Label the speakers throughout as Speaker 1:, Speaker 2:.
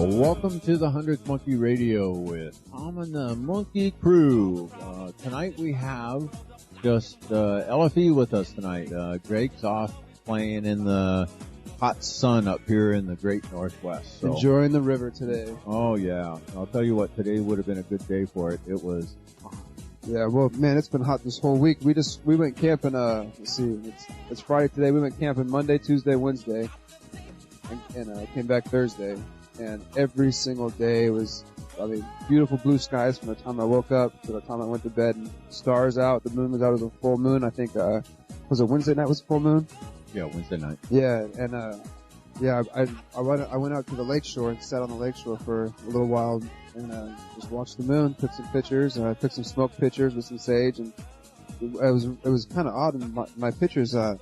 Speaker 1: Welcome to the 100th Monkey Radio with Tom and the Monkey Crew. Tonight we have just LFE with us tonight. Greg's off playing in the hot sun up here in the great Northwest. So.
Speaker 2: Enjoying the river today.
Speaker 1: Oh, yeah. I'll tell you what, today would have been a good day for it. It was hot.
Speaker 2: Yeah, well, man, it's been hot this whole week. We went camping, let's see, it's Friday today. We went camping Monday, Tuesday, Wednesday, and came back Thursday. And every single day was, beautiful blue skies from the time I woke up to the time I went to bed. And stars out. The moon was out. It was a full moon. I think, was it Wednesday night was a full moon?
Speaker 1: Yeah, Wednesday night.
Speaker 2: Yeah, and, I went out to the lakeshore and sat on the lakeshore for a little while and, just watched the moon, took some pictures, and I took some smoke pictures with some sage, and it was kind of odd in my pictures, I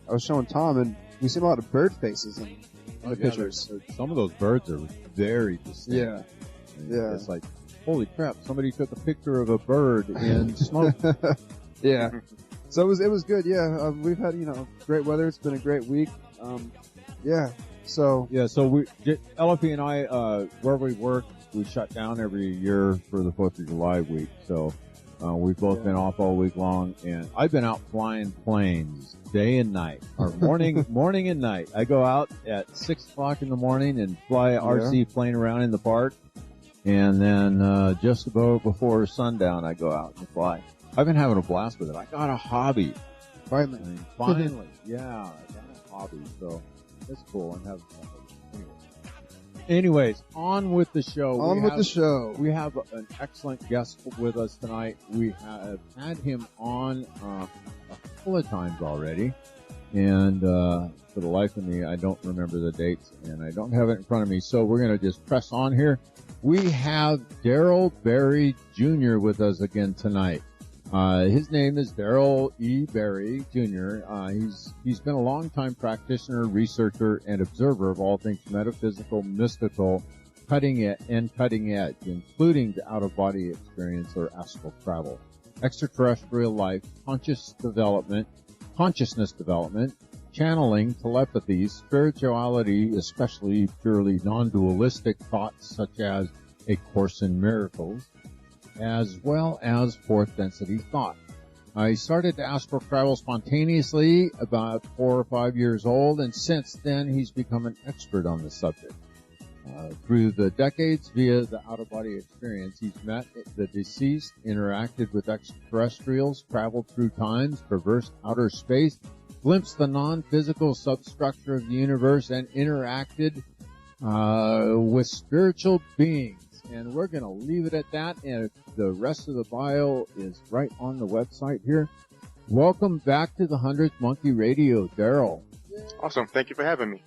Speaker 2: was showing Tom, and we see a lot of bird faces in the pictures.
Speaker 1: Some of those birds are very distinct.
Speaker 2: Yeah. Yeah.
Speaker 1: It's like, holy crap, somebody took a picture of a bird in smoke.
Speaker 2: Yeah. So it was good, yeah. We've had, great weather. It's been a great week. Yeah. So
Speaker 1: LFE and I, where we work, we shut down every year for the 4th of July week. So, we've both been off all week long, and I've been out flying planes day and night, or morning and night. I go out at 6 o'clock in the morning and fly a RC plane around in the park, and then just about before sundown, I go out and fly. I've been having a blast with it. I got a hobby.
Speaker 2: Finally.
Speaker 1: Yeah, I got a hobby, so it's cool. I'm having fun with it. Anyways, on with the show. We have an excellent guest with us tonight. We have had him on a couple of times already, and for the life of me, I don't remember the dates, and I don't have it in front of me, so we're going to just press on here. We have Darryl Berry Jr. with us again tonight. His name is Darryl E Berry Jr. He's been a long-time practitioner, researcher, and observer of all things metaphysical, mystical, cutting edge, including the out-of-body experience or astral travel, extraterrestrial life, consciousness development, channeling, telepathy, spirituality, especially purely non-dualistic thoughts such as A Course in Miracles, as well as fourth density thought. I started to astral travel spontaneously about 4 or 5 years old, and since then he's become an expert on the subject. Through the decades, via the out-of-body experience, he's met the deceased, interacted with extraterrestrials, traveled through times, traversed outer space, glimpsed the non-physical substructure of the universe, and interacted with spiritual beings. And we're going to leave it at that, and the rest of the bio is right on the website here. Welcome back to the 100th Monkey Radio, Darryl.
Speaker 3: Awesome. Thank you for having me.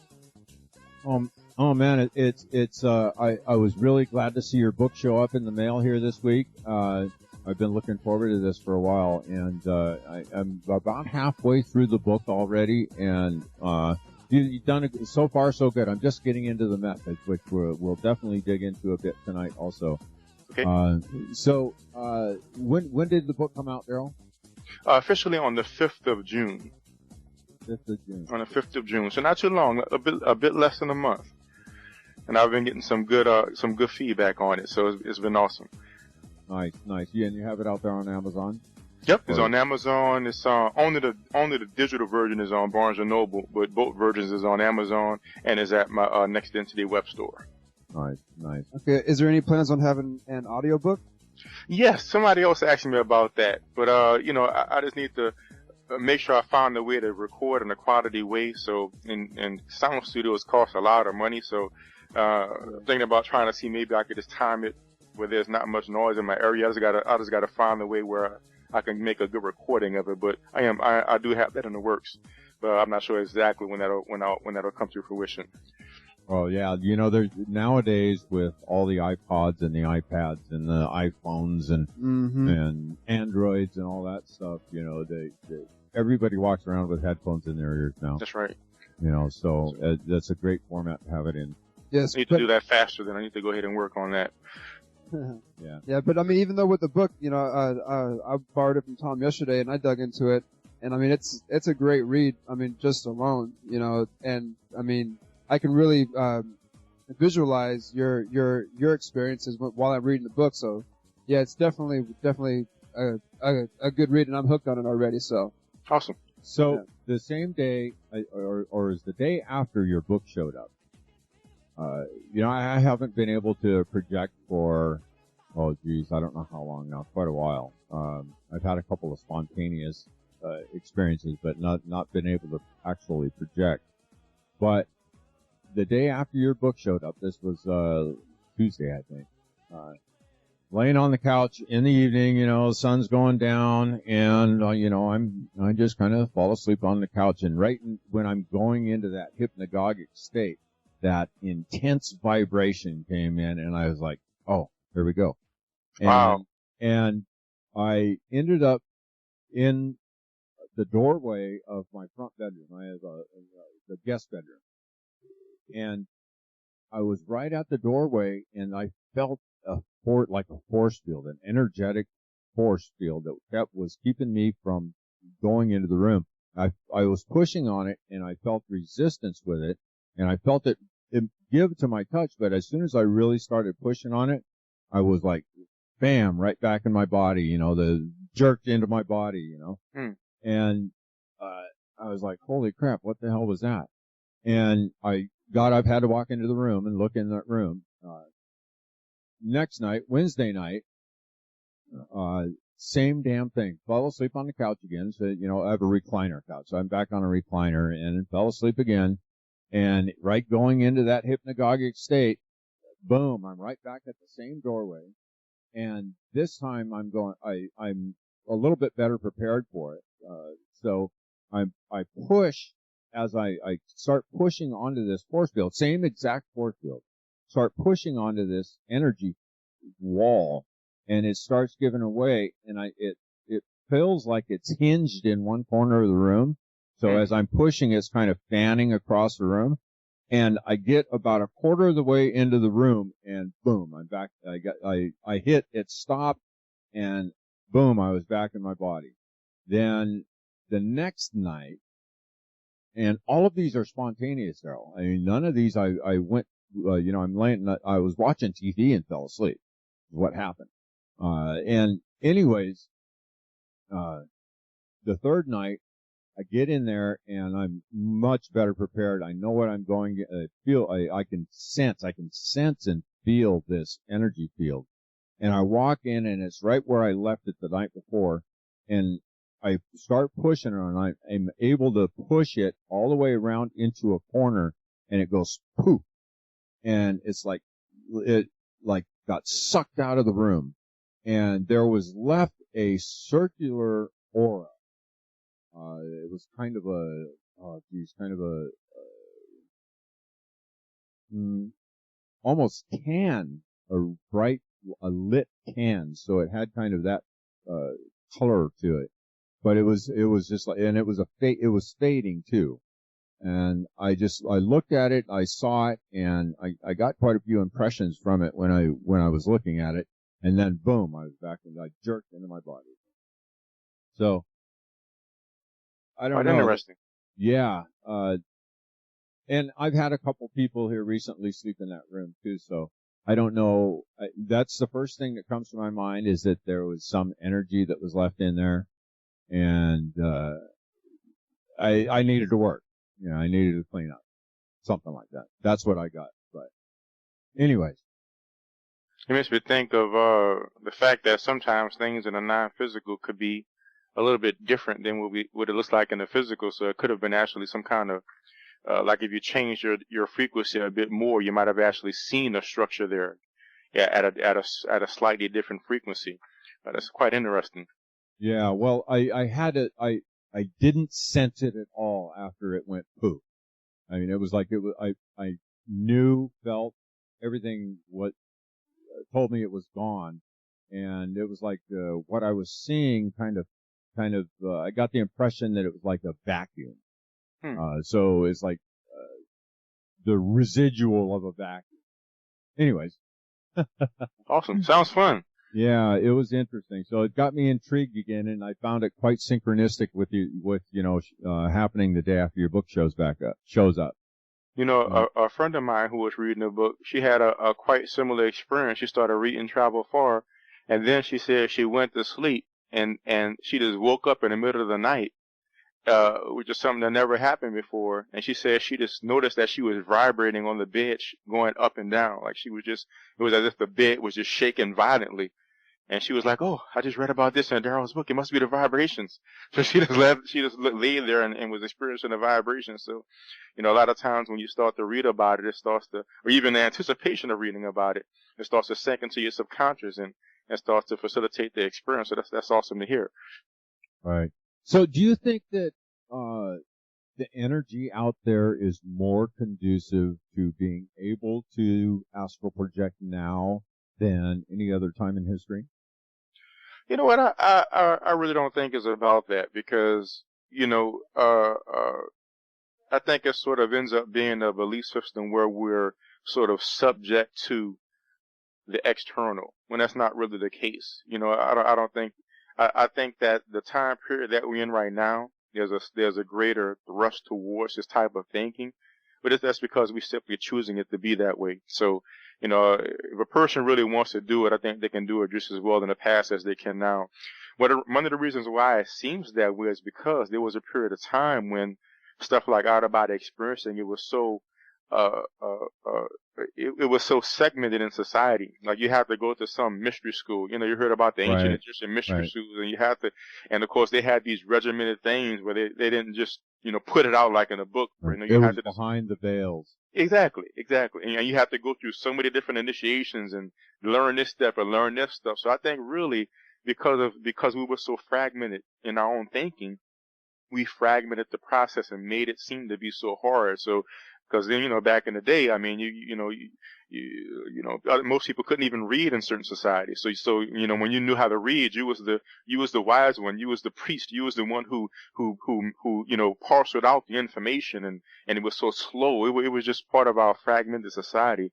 Speaker 1: Oh man, I was really glad to see your book show up in the mail here this week. I've been looking forward to this for a while, and I'm about halfway through the book already, and you've done it so far, so good. I'm just getting into the methods, which we'll definitely dig into a bit tonight also.
Speaker 3: Okay.
Speaker 1: When did the book come out, Darryl?
Speaker 3: Officially on the 5th of June.
Speaker 1: 5th of June.
Speaker 3: On the 5th of June. So not too long, a bit less than a month. And I've been getting some good feedback on it, so it's been awesome.
Speaker 1: Nice. Yeah, and you have it out there on Amazon?
Speaker 3: Yep, it's on Amazon. It's only the digital version is on Barnes & Noble, but both versions is on Amazon and is at my Next Density web store.
Speaker 1: Nice.
Speaker 2: Okay, is there any plans on having an audiobook?
Speaker 3: Yes, somebody else asked me about that, but I just need to make sure I find a way to record in a quality way. So, and sound studios cost a lot of money, so thinking about trying to see maybe I could just time it where there's not much noise in my area. I just gotta find a way where I can make a good recording of it, but I do have that in the works, but I'm not sure exactly when that'll come to fruition.
Speaker 1: Oh yeah, there's nowadays with all the iPods and the iPads and the iPhones and Androids and all that stuff, everybody walks around with headphones in their ears now.
Speaker 3: That's right.
Speaker 1: So that's a great format to have it in.
Speaker 2: Yes,
Speaker 3: I need to do that faster. Then I need to go ahead and work on that.
Speaker 2: Yeah, but even though with the book, I borrowed it from Tom yesterday and I dug into it, and it's a great read. Just alone, and I can really visualize your experiences while I'm reading the book. So yeah, it's definitely a good read, and I'm hooked on it already. So
Speaker 3: awesome.
Speaker 1: So
Speaker 2: Yeah.
Speaker 1: the same day, or is the day after your book showed up? I haven't been able to project for, oh geez, I don't know how long now, quite a while. I've had a couple of spontaneous experiences, but not been able to actually project. But the day after your book showed up, this was Tuesday, I think. Laying on the couch in the evening, the sun's going down, and I just kind of fall asleep on the couch. And when I'm going into that hypnagogic state, that intense vibration came in, and I was like, oh, here we go.
Speaker 3: Wow.
Speaker 1: And I ended up in the doorway of my front bedroom. I have the guest bedroom. And I was right at the doorway, and I felt like a force field, an energetic force field that was keeping me from going into the room. I was pushing on it, and I felt resistance with it, and I felt it give to my touch, but as soon as I really started pushing on it, I was like, bam, right back in my body, the jerked into my body, and I was like, holy crap, what the hell was that? And I've had to walk into the room and look in that room. Next night, Wednesday night, same damn thing. Fell asleep on the couch again. So, I have a recliner couch. So I'm back on a recliner and fell asleep again. And right going into that hypnagogic state, boom, I'm right back at the same doorway. And this time I'm a little bit better prepared for it. So I push as I start pushing onto this force field, same exact force field, start pushing onto this energy wall, and it starts giving away, and it feels like it's hinged in one corner of the room. So as I'm pushing, it's kind of fanning across the room, and I get about a quarter of the way into the room, and boom, I'm back. I hit, it stopped, and boom, I was back in my body. Then the next night, and all of these are spontaneous, Darryl. I mean, none of these I went, I was watching TV and fell asleep. Is what happened. And anyways, the third night, I get in there and I'm much better prepared. I know what I'm going to feel. I can sense and feel this energy field. And I walk in and it's right where I left it the night before. And I start pushing it, and I'm able to push it all the way around into a corner, and it goes poof. And it's like, it got sucked out of the room. And there was left a circular aura. It was kind of almost tan, a lit tan. So it had kind of that, color to it. But it was just like, and it was fading too. And I looked at it, I saw it, and I got quite a few impressions from it when I was looking at it. And then boom, I was back and I jerked into my body. So, I don't know.
Speaker 3: Interesting.
Speaker 1: Yeah. And I've had a couple people here recently sleep in that room too, so I don't know. That's the first thing that comes to my mind, is that there was some energy that was left in there. And, I needed to work. I needed to clean up. Something like that. That's what I got. But anyways.
Speaker 3: It makes me think of, the fact that sometimes things in the non-physical could be a little bit different than what it looks like in the physical. So it could have been actually some kind of, like if you changed your frequency a bit more, you might have actually seen a structure there, at a slightly different frequency. That's quite interesting.
Speaker 1: Yeah, well, I didn't sense it at all after it went poof. I mean, it was like I knew, felt everything, what told me it was gone. And it was like, what I was seeing kind of, I got the impression that it was like a vacuum. So it's like, the residual of a vacuum. Anyways.
Speaker 3: Awesome. Sounds fun.
Speaker 1: Yeah, it was interesting. So it got me intrigued again, and I found it quite synchronistic with happening the day after your book shows up.
Speaker 3: You know, a friend of mine who was reading the book, she had a quite similar experience. She started reading Travel Far, and then she said she went to sleep, and she just woke up in the middle of the night, which is something that never happened before. And she said she just noticed that she was vibrating on the bed, going up and down, like she was just, it was as if the bed was just shaking violently. And she was like, "Oh, I just read about this in Darryl's book. It must be the vibrations." So she just lay there and was experiencing the vibrations. So, you know, a lot of times when you start to read about it, it starts to, or even the anticipation of reading about it, it starts to sink into your subconscious and starts to facilitate the experience. So that's awesome to hear.
Speaker 1: Right. So do you think that the energy out there is more conducive to being able to astral project now than any other time in history?
Speaker 3: You know what? I really don't think it's about that because, you know, I think it sort of ends up being a belief system where we're sort of subject to the external when that's not really the case. You know, I don't think, I think that the time period that we're in right now, there's a greater thrust towards this type of thinking, but that's because we're simply choosing it to be that way. So, you know, if a person really wants to do it, I think they can do it just as well in the past as they can now. But one of the reasons why it seems that way is because there was a period of time when stuff like out-of-body experiencing, it was so, it was so segmented in society. Like you have to go to some mystery school. You know, you heard about the ancient Egyptian mystery schools, and you have to, and of course they had these regimented things where they didn't just, you know, put it out like in a book.
Speaker 1: Right.
Speaker 3: You know, you
Speaker 1: it
Speaker 3: had
Speaker 1: was
Speaker 3: to
Speaker 1: behind the veils.
Speaker 3: Exactly. And you have to go through so many different initiations and learn this step or learn this stuff. So I think really because we were so fragmented in our own thinking, we fragmented the process and made it seem to be so hard. So, because then, you know, back in the day, I mean, most people couldn't even read in certain societies. So, you know, when you knew how to read, you was the wise one. You was the priest. You was the one who, you know, parceled out the information, and it was so slow. It was just part of our fragmented society.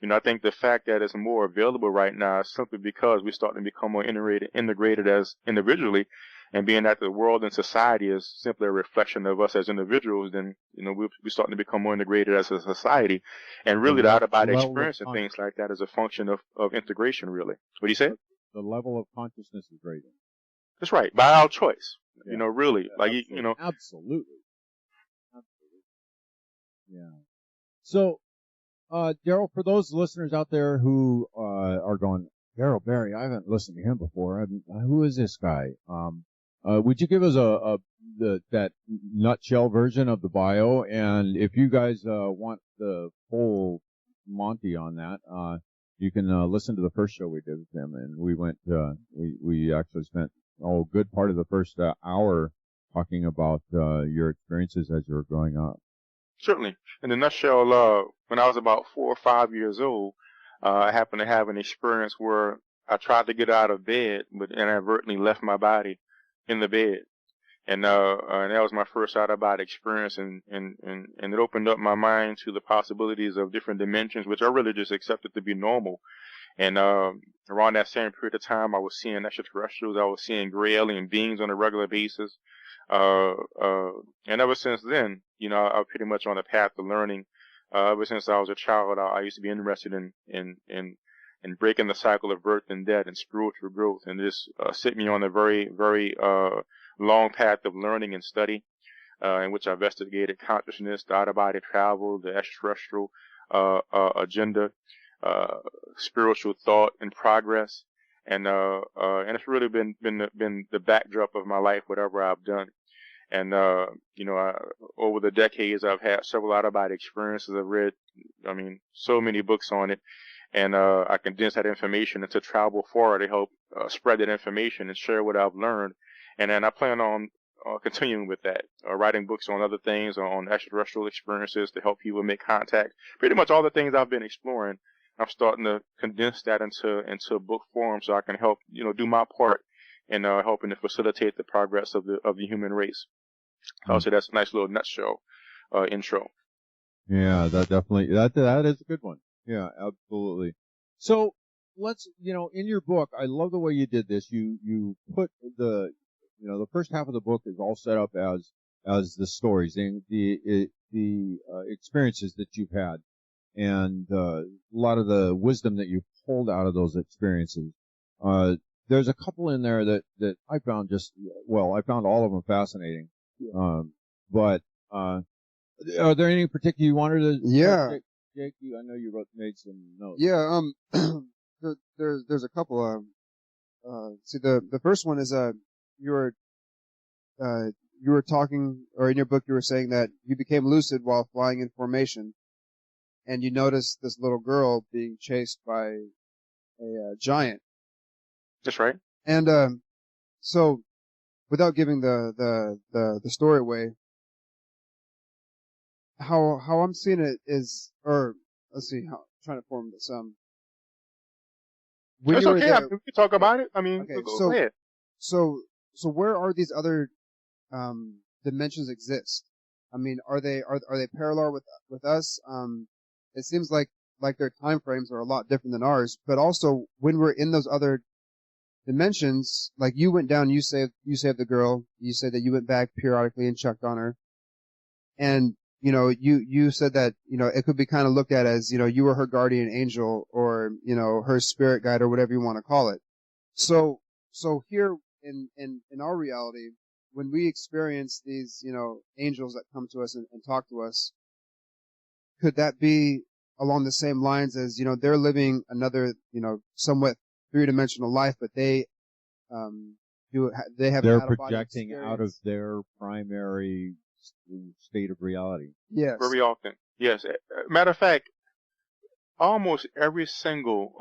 Speaker 3: You know, I think the fact that it's more available right now is simply because we're starting to become more integrated as individually. And being that the world and society is simply a reflection of us as individuals, then, you know, we're starting to become more integrated as a society. And really the out-of-body experience and things like that is a function of integration, really. What do you say?
Speaker 1: The level of consciousness is greater.
Speaker 3: That's right. By our choice. Yeah. You know, really.
Speaker 1: Yeah,
Speaker 3: like,
Speaker 1: absolutely.
Speaker 3: you know.
Speaker 1: Absolutely. Yeah. So, Darryl, for those listeners out there who are going, Darryl Berry, I haven't listened to him before. Who is this guy? Would you give us that nutshell version of the bio? And if you guys want the full Monty on that, you can listen to the first show we did with him. And we went, we actually spent a good part of the first hour talking about your experiences as you were growing up.
Speaker 3: Certainly. In a nutshell, when I was about 4 or 5 years old, I happened to have an experience where I tried to get out of bed, but inadvertently left my body in the bed. And that was my first out-of-body experience, and it opened up my mind to the possibilities of different dimensions, which I really just accepted to be normal. And around that same period of time, I was seeing extraterrestrials, I was seeing gray alien beings on a regular basis. And ever since then, you know, I'm pretty much on a path to learning. Ever since I was a child, I used to be interested in breaking the cycle of birth and death and spiritual growth, and this set me on a very, very long path of learning and study, in which I investigated consciousness, the out-of-body travel, the extraterrestrial agenda, spiritual thought and progress, and it's really been the backdrop of my life, whatever I've done. And you know, over the decades, I've had several out-of-body experiences. I've read, I mean, so many books on it. And I condense that information into Travel Forward to help spread that information and share what I've learned. And then I plan on continuing with that, writing books on other things, on extraterrestrial experiences to help people make contact. Pretty much all the things I've been exploring, I'm starting to condense that into book form so I can help, you know, do my part in helping to facilitate the progress of the human race. Mm-hmm. So that's a nice little nutshell intro.
Speaker 1: Yeah, that definitely that is a good one. Yeah, absolutely. So let's, you know, in your book, I love the way you did this. You put the first half of the book is all set up as as the stories, the experiences that you've had, and a lot of the wisdom that you pulled out of those experiences. There's a couple in there that I found I found all of them fascinating. But are there any particular you wanted to?
Speaker 2: Yeah.
Speaker 1: Jake, I know you made some notes.
Speaker 2: Yeah. There's a couple. See, the first one is you were talking, or in your book you were saying that you became lucid while flying in formation, and you noticed this little girl being chased by a giant.
Speaker 3: That's right.
Speaker 2: And so, without giving the story away, how I'm seeing it is, or let's see, I'm trying to form this. When
Speaker 3: It's
Speaker 2: you were
Speaker 3: okay.
Speaker 2: there,
Speaker 3: We can talk about it. I mean,
Speaker 2: okay,
Speaker 3: go ahead.
Speaker 2: So where are these other dimensions exist? I mean, are they parallel with us? It seems like their time frames are a lot different than ours. But also, when we're in those other dimensions, like you went down, you saved the girl. You said that you went back periodically and checked on her, and you said that it could be kind of looked at as you were her guardian angel, or her spirit guide, or whatever you want to call it. So here in our reality, when we experience these angels that come to us and talk to us, could that be along the same lines as they're living another somewhat three-dimensional life, but they have
Speaker 1: they're projecting out of their primary state of reality.
Speaker 2: Yes.
Speaker 3: Very often. Yes. Matter of fact, almost every single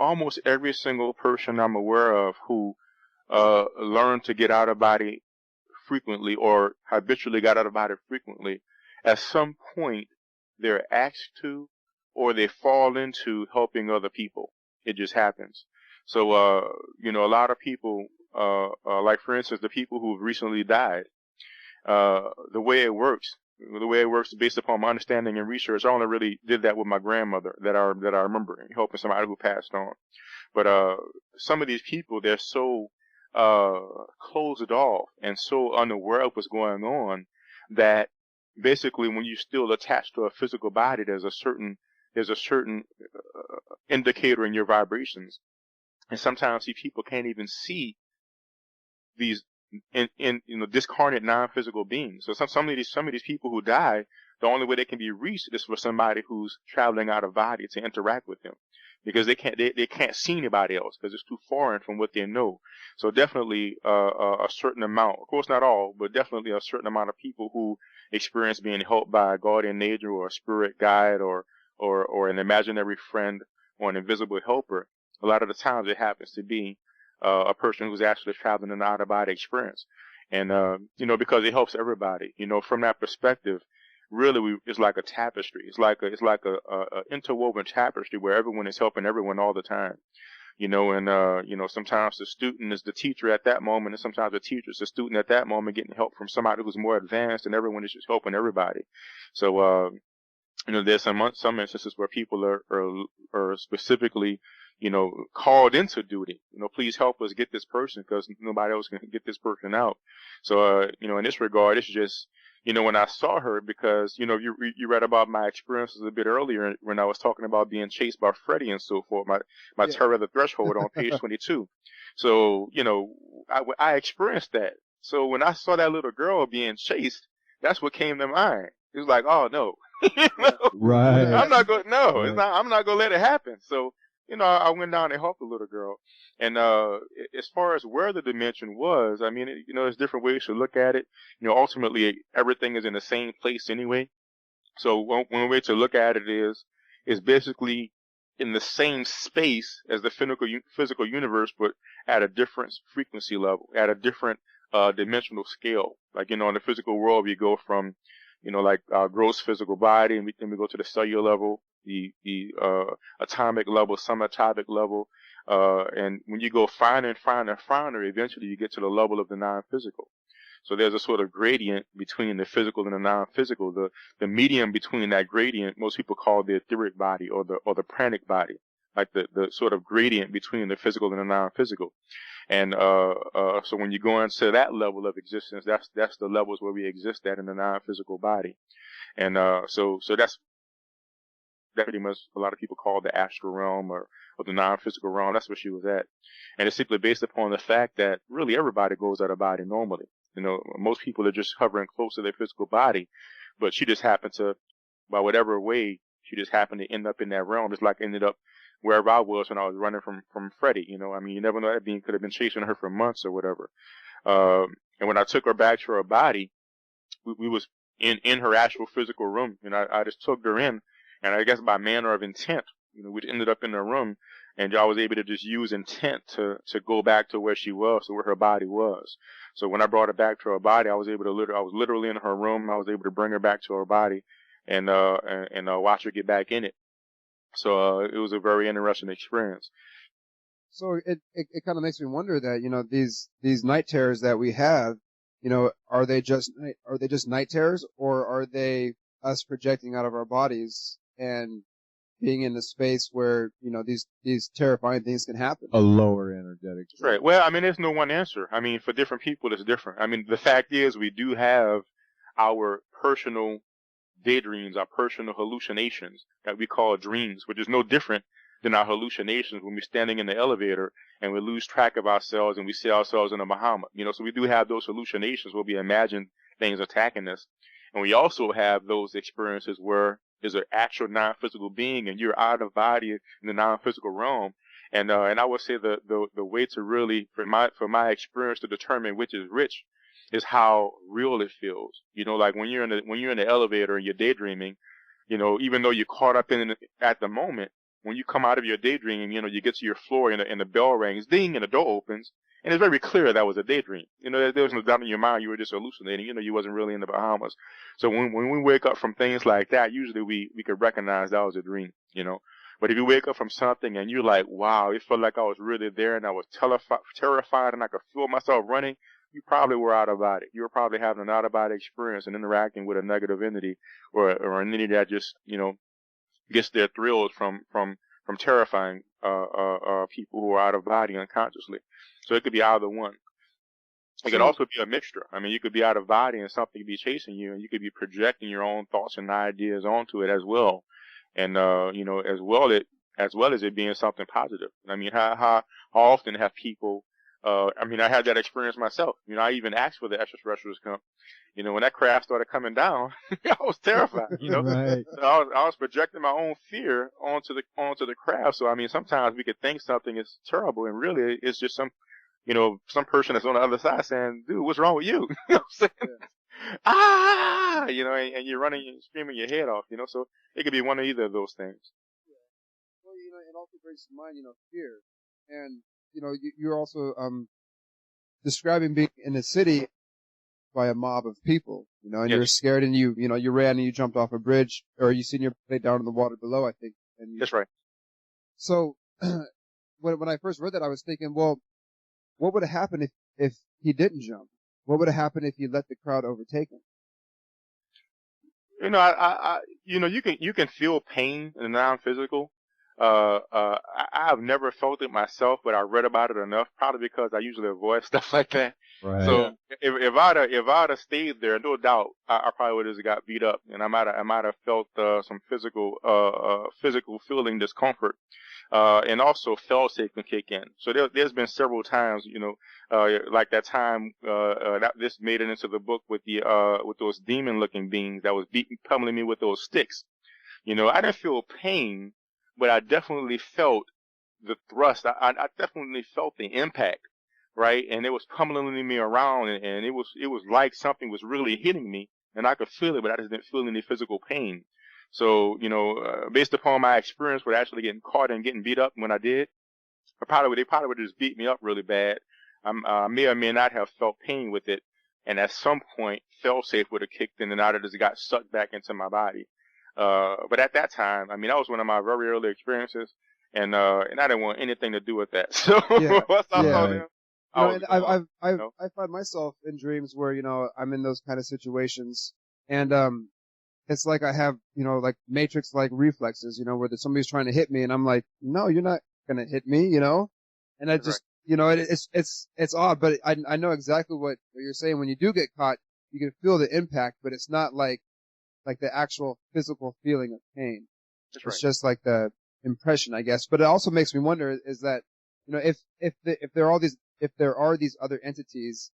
Speaker 3: person I'm aware of who learned to get out of body frequently, or habitually got out of body frequently, at some point they're asked to, or they fall into helping other people. It just happens. So, a lot of people, like for instance, the people who've recently died, the way it works based upon my understanding and research, I only really did that with my grandmother that I remember, helping somebody who passed on. But some of these people, they're so closed off and so unaware of what's going on that basically when you're still attached to a physical body, there's a certain indicator in your vibrations. And sometimes these people can't even see these discarnate non-physical beings. So some of these people who die, the only way they can be reached is for somebody who's traveling out of body to interact with them, because they can't see anybody else because it's too foreign from what they know. So definitely a certain amount, of course not all, but definitely a certain amount of people who experience being helped by a guardian angel or a spirit guide or an imaginary friend or an invisible helper. A lot of the times it happens to be a person who's actually traveling in an out-of-body experience. And, because it helps everybody, from that perspective, really it's like a tapestry. It's like a interwoven tapestry where everyone is helping everyone all the time. Sometimes the student is the teacher at that moment, and sometimes the teacher is the student at that moment getting help from somebody who's more advanced, and everyone is just helping everybody. So, there's some instances where people are specifically, called into duty. Please help us get this person because nobody else can get this person out. So, in this regard, it's just, when I saw her, because, you read about my experiences a bit earlier when I was talking about being chased by Freddy and so forth, my terror of the threshold on page 22. So, I experienced that. So when I saw that little girl being chased, that's what came to mind. It was like, oh no.
Speaker 1: Right.
Speaker 3: I'm not going. No, right. I'm not going to let it happen. So, I went down and helped the little girl. And as far as where the dimension was, I mean, there's different ways to look at it. Ultimately, everything is in the same place anyway. So one way to look at it is basically in the same space as the physical universe, but at a different frequency level, at a different dimensional scale. Like, in the physical world, we go from like our gross physical body, and then we go to the cellular level, the atomic level, subatomic level, and when you go finer and finer and finer, eventually you get to the level of the non-physical. So there's a sort of gradient between the physical and the non-physical. The medium between that gradient, most people call the etheric body or the pranic body. like the sort of gradient between the physical and the non-physical. And so when you go into that level of existence, that's the levels where we exist at in the non-physical body. And so that's pretty much a lot of people call the astral realm or the non-physical realm. That's where she was at. And it's simply based upon the fact that really everybody goes out of body normally. You know, most people are just hovering close to their physical body, but she just happened to, by whatever way, she just happened to end up in that realm. It's like ended up wherever I was when I was running from Freddie. You know, I mean, you never know, that being could have been chasing her for months or whatever. And when I took her back to her body, we was in her actual physical room, and I just took her in, and I guess by manner of intent, you know, we ended up in the room, and I was able to just use intent to go back to where she was, to where her body was. So when I brought her back to her body, I was literally in her room. I was able to bring her back to her body, and watch her get back in it. So it was a very interesting experience.
Speaker 2: So it kind of makes me wonder that, you know, these night terrors that we have, you know, are they just night terrors, or are they us projecting out of our bodies and being in a space where, you know, these terrifying things can happen?
Speaker 1: A lower energetic state.
Speaker 3: Right. Well, I mean, there's no one answer. I mean, for different people, it's different. I mean, the fact is we do have our personal daydreams, our personal hallucinations that we call dreams, which is no different than our hallucinations when we're standing in the elevator and we lose track of ourselves and we see ourselves in a Bahamas. You know, so we do have those hallucinations where we imagine things attacking us. And we also have those experiences where there's an actual non-physical being and you're out of body in the non-physical realm. And I would say the way to really, for my experience, to determine which is which is how real it feels. You know, like when you're in the elevator and you're daydreaming, you know, even though you're caught up in it at the moment, when you come out of your daydream, you know, you get to your floor and the bell rings, ding, and the door opens, and it's very clear that was a daydream. You know, there was no doubt in your mind you were just hallucinating. You know, you wasn't really in the Bahamas. So when we wake up from things like that, usually we could recognize that was a dream, you know. But if you wake up from something and you're like, wow, it felt like I was really there and I was terrified and I could feel myself running, you probably were out of body. You were probably having an out of body experience and interacting with a negative entity or an entity that just, you know, gets their thrills from terrifying people who are out of body unconsciously. So it could be either one. It could also be a mixture. I mean, you could be out of body and something could be chasing you, and you could be projecting your own thoughts and ideas onto it as well. And you know, as well as it being something positive. I mean, how often have people? I mean, I had that experience myself. You know, I even asked for the extraterrestrials to come. You know, when that craft started coming down, I was terrified. You know,
Speaker 1: Right.
Speaker 3: so I was projecting my own fear onto the craft. So I mean, sometimes we could think something is terrible, and really it's just some person that's on the other side saying, "Dude, what's wrong with you?" You know what I'm saying?
Speaker 2: Yeah.
Speaker 3: Ah, you know, and you're running and screaming your head off. You know, so it could be one of either of those things.
Speaker 2: Well, you know, it also brings to mind, you know, fear, and you know, you're also describing being in a city by a mob of people, you know, and
Speaker 3: Yes.
Speaker 2: you're scared and you ran and you jumped off a bridge, or you seen your plate down in the water below, I think. And
Speaker 3: That's right.
Speaker 2: So when I first read that, I was thinking, well, what would have happened if he didn't jump? What would have happened if he let the crowd overtake him?
Speaker 3: You know, I you know, you can feel pain in the non-physical. I've never felt it myself, but I read about it enough, probably because I usually avoid stuff like that.
Speaker 1: Right.
Speaker 3: So if I'd have stayed there, no doubt, I probably would have got beat up, and I might have felt some physical feeling discomfort, and also fail-safe can kick in. So there's been several times, you know, like that time that this made it into the book with those demon-looking beings that was pummeling me with those sticks. You know, I didn't feel pain, but I definitely felt the thrust. I definitely felt the impact, right? And it was pummeling me around, and it was like something was really hitting me, and I could feel it, but I just didn't feel any physical pain. So, you know, based upon my experience with actually getting caught and getting beat up when I did, they probably would just beat me up really bad. I may or may not have felt pain with it, and at some point, fail-safe would have kicked in, and I'd have just got sucked back into my body. But at that time, I mean, that was one of my very early experiences, and I didn't want anything to do with that. So
Speaker 2: Yeah,
Speaker 3: once I saw
Speaker 2: yeah.
Speaker 3: them,
Speaker 2: You
Speaker 3: I
Speaker 2: know,
Speaker 3: was
Speaker 2: and
Speaker 3: gone,
Speaker 2: I
Speaker 3: you know?
Speaker 2: find myself in dreams where, you know, I'm in those kind of situations, and it's like I have, like Matrix-like reflexes, where somebody's trying to hit me and I'm like, no, you're not going to hit me, and I just, it's odd, but I know exactly what you're saying. When you do get caught, you can feel the impact, but it's not like the actual physical feeling of pain. It's just like the impression, I guess. But it also makes me wonder is that, if there are these other entities,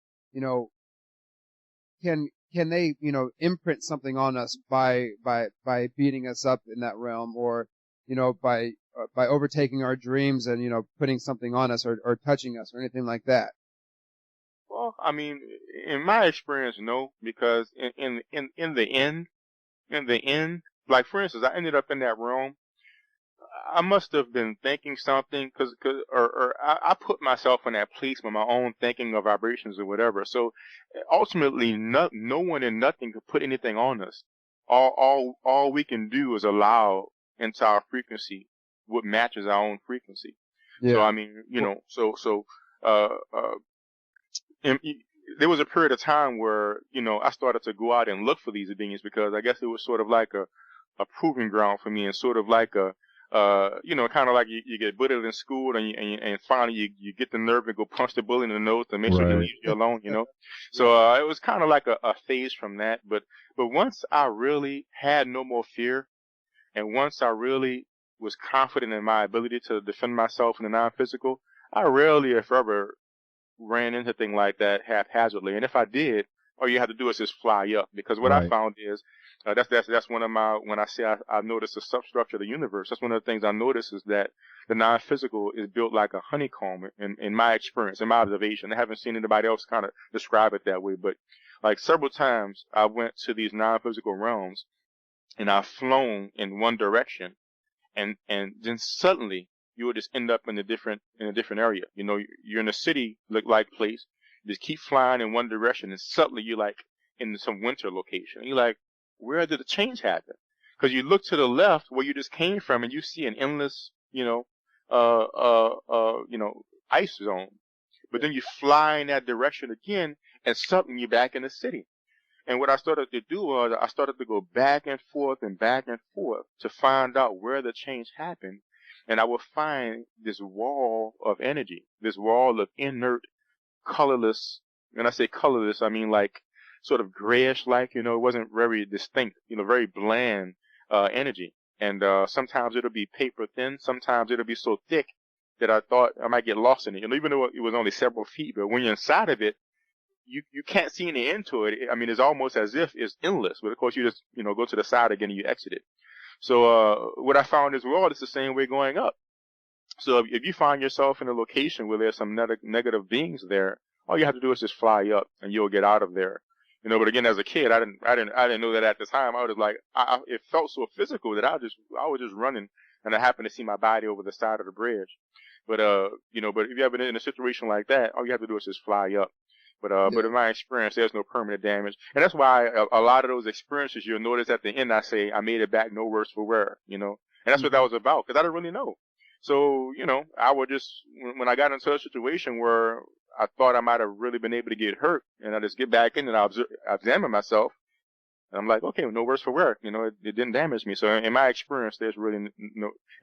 Speaker 2: can they, imprint something on us by beating us up in that realm, or, by overtaking our dreams and, putting something on us or touching us or anything like that?
Speaker 3: Well, I mean, in my experience, no, because in the end, like for instance, I ended up in that realm. I must have been thinking something, or I put myself in that place with my own thinking of vibrations or whatever. So ultimately, no one and nothing could put anything on us. All we can do is allow into our frequency what matches our own frequency.
Speaker 2: Yeah.
Speaker 3: So I mean, uh, uh, there was a period of time where, I started to go out and look for these beings, because I guess it was sort of like a proving ground for me, and sort of like kind of like you get bullied in school, and finally you get the nerve to go punch the bully in the nose to make sure he leaves you alone, So, it was kind of like a phase from that. But once I really had no more fear, and once I really was confident in my ability to defend myself in the non-physical, I rarely, if ever, ran into things like that haphazardly. And if I did, all you have to do is just fly up. Because what I found is, that's one of my, when I say I noticed the substructure of the universe, that's one of the things I noticed, is that the non-physical is built like a honeycomb in my experience, in my observation. I haven't seen anybody else kind of describe it that way, but like several times I went to these non-physical realms and I've flown in one direction, and then suddenly you would just end up in a different area. You're in a city like place, you just keep flying in one direction, and suddenly you're like in some winter location. You're like, where did the change happen? Because you look to the left where you just came from, and you see an endless, ice zone. But then you fly in that direction again, and suddenly you're back in the city. And what I started to do was I started to go back and forth to find out where the change happened. And I would find this wall of energy, this wall of inert, colorless. When I say colorless, I mean like sort of grayish, like, it wasn't very distinct, very bland energy. And sometimes it'll be paper thin, sometimes it'll be so thick that I thought I might get lost in it. Even though it was only several feet, but when you're inside of it, you can't see any end to it. I mean, it's almost as if it's endless, but of course you just, go to the side again and you exit it. So, what I found is, well, it's the same way going up. So if you find yourself in a location where there's some negative beings there, all you have to do is just fly up and you'll get out of there. But again, as a kid, I didn't know that at the time. I was like, it felt so physical that I was just running, and I happened to see my body over the side of the bridge. But, but if you ever in a situation like that, all you have to do is just fly up. But in my experience, there's no permanent damage. And that's why a lot of those experiences, you'll notice at the end, I say, I made it back no worse for wear, And that's what that was about, because I didn't really know. So, I would just, when I got into a situation where I thought I might have really been able to get hurt, and I just get back in and I examine myself, and I'm like, okay, no worse for wear. It didn't damage me. So in my experience, there's really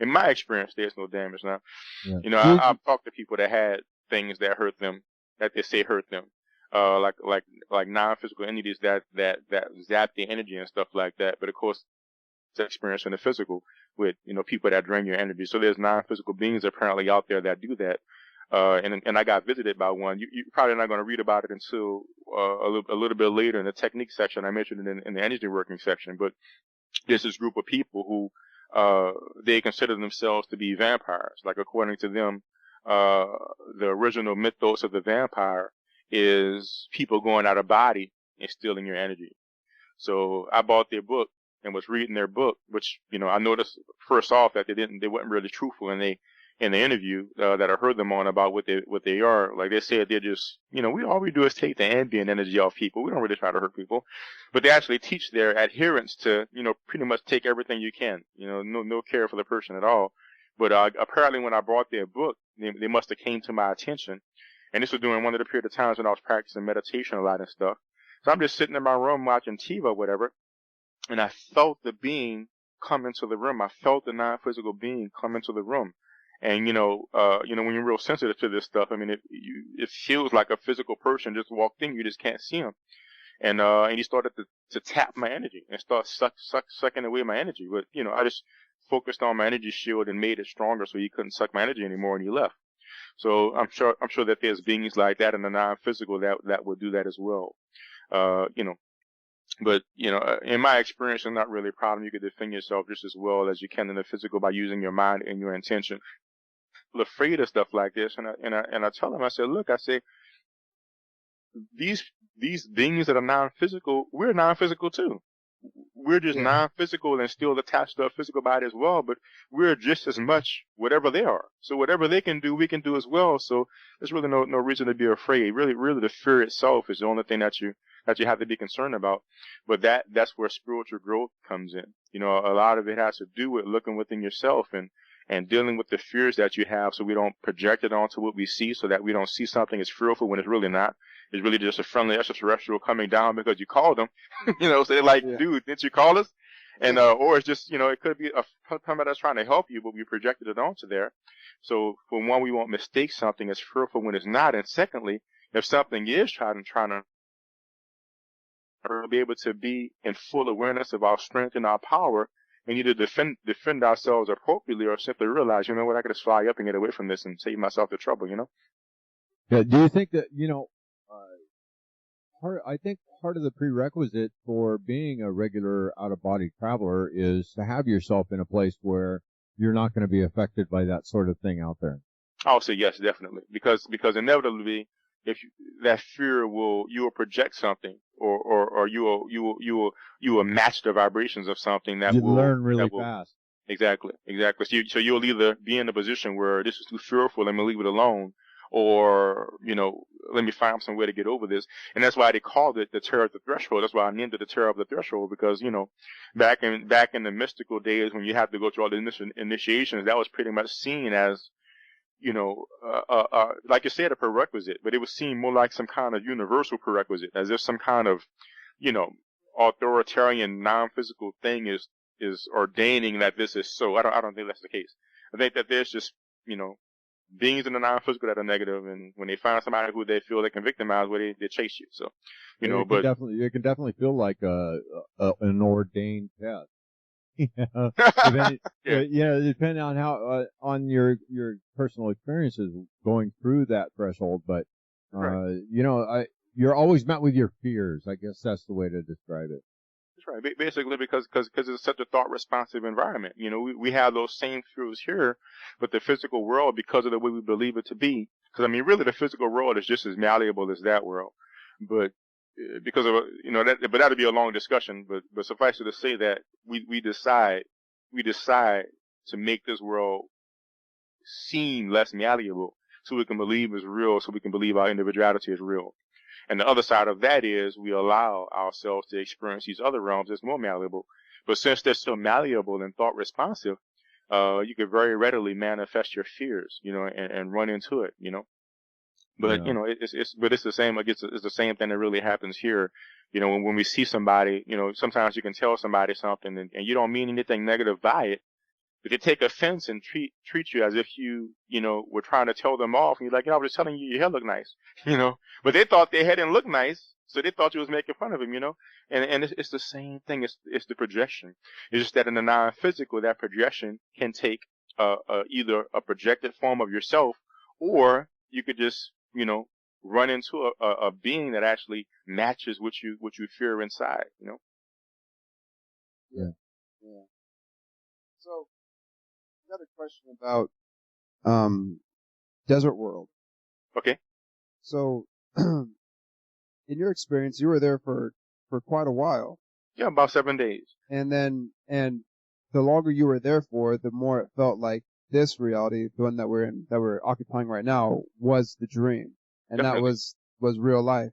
Speaker 3: there's no damage now. Yeah. I've talked to people that had things that hurt them, that they say hurt them. Like non-physical entities that zap the energy and stuff like that. But of course, it's experience in the physical with, people that drain your energy. So there's non-physical beings apparently out there that do that. And I got visited by one. You're probably not going to read about it until a little bit later in the technique section. I mentioned it in the energy working section. But there's this group of people who they consider themselves to be vampires. Like, according to them, the original mythos of the vampire is people going out of body and stealing your energy. So I bought their book and was reading their book, which, I noticed first off that they weren't really truthful in the interview that I heard them on about what they are. Like, they said they're just, all we do is take the ambient energy off people. We don't really try to hurt people, but they actually teach their adherents to, pretty much take everything you can, no care for the person at all. But apparently when I bought their book, they must have came to my attention. And this was during one of the period of times when I was practicing meditation a lot and stuff. So I'm just sitting in my room watching TV or whatever. and I felt the being come into the room. I felt the non-physical being come into the room. And when you're real sensitive to this stuff, I mean, it feels like a physical person just walked in. You just can't see him. And he started to tap my energy and start sucking away my energy. But, I just focused on my energy shield and made it stronger so he couldn't suck my energy anymore, and he left. So I'm sure that there's beings like that in the non-physical that would do that as well. But, in my experience, it's not really a problem. You can defend yourself just as well as you can in the physical by using your mind and your intention. I'm afraid of stuff like this, and I tell them, I said, look, I say, these beings that are non-physical, we're non-physical too. We're just non-physical and still attached to a physical body as well, but we're just as much whatever they are. So whatever they can do, we can do as well. So there's really no reason to be afraid. Really, the fear itself is the only thing that you have to be concerned about. But that's where spiritual growth comes in. A lot of it has to do with looking within yourself and dealing with the fears that you have, so we don't project it onto what we see, so that we don't see something as fearful when it's really not. It's really just a friendly extraterrestrial coming down because you called them. So they're like, dude, didn't you call us? And or it's just, it could be somebody that's trying to help you, but we projected it onto there. So for one, we won't mistake something as fearful when it's not. And secondly, if something is trying to be able to be in full awareness of our strength and our power, and either defend ourselves appropriately or simply realize, what, I could just fly up and get away from this and save myself the trouble,
Speaker 1: Yeah, do you think that, I think part of the prerequisite for being a regular out-of-body traveler is to have yourself in a place where you're not going to be affected by that sort of thing out there.
Speaker 3: I'll say yes, definitely, because inevitably, that fear you will project something, or you will match the vibrations of something that
Speaker 1: you
Speaker 3: will
Speaker 1: learn really fast.
Speaker 3: Exactly. So you'll either be in a position where this is too fearful and leave it alone, or let me find some way to get over this. And that's why they called it the terror of the threshold. That's why I named it the terror of the threshold, because back in the mystical days when you have to go through all the initiations, that was pretty much seen as like you said, a prerequisite, but it was seen more like some kind of universal prerequisite, as if some kind of authoritarian non-physical thing is ordaining that this is so. I don't think that's the case. I think that there's just beings in the non-physical that are negative, and when they find somebody who they feel they can victimize, they chase you. So
Speaker 1: it can definitely feel like an ordained pet. Depending on how on your personal experiences going through that threshold, but
Speaker 3: right.
Speaker 1: You're always met with your fears. I guess that's the way to describe it.
Speaker 3: That's right. Basically, because it's such a thought responsive environment. We have those same fears here, but the physical world, because of the way we believe it to be, because really the physical world is just as malleable as that world, but because of but that'll be a long discussion. But suffice it to say that we decide to make this world seem less malleable, so we can believe it's real, so we can believe our individuality is real. And the other side of that is we allow ourselves to experience these other realms as more malleable. But since they're so malleable and thought responsive, you can very readily manifest your fears, and run into it, But it's the same. Like it's the same thing that really happens here. When we see somebody, sometimes you can tell somebody something and you don't mean anything negative by it, but they take offense and treat you as if you were trying to tell them off, and you're like, I was just telling you your hair look nice, But they thought their hair didn't look nice, so they thought you was making fun of them, And it's the same thing. It's the projection. It's just that in the non-physical, that projection can take either a projected form of yourself, or you could just run into a being that actually matches what you fear inside,
Speaker 2: Yeah. So, another question about Desert World.
Speaker 3: Okay.
Speaker 2: So, in your experience, you were there for quite a while.
Speaker 3: Yeah, about 7 days.
Speaker 2: And the longer you were there for, the more it felt like this reality, the one that we're occupying right now, was the dream, and
Speaker 3: Definitely.
Speaker 2: that was real life.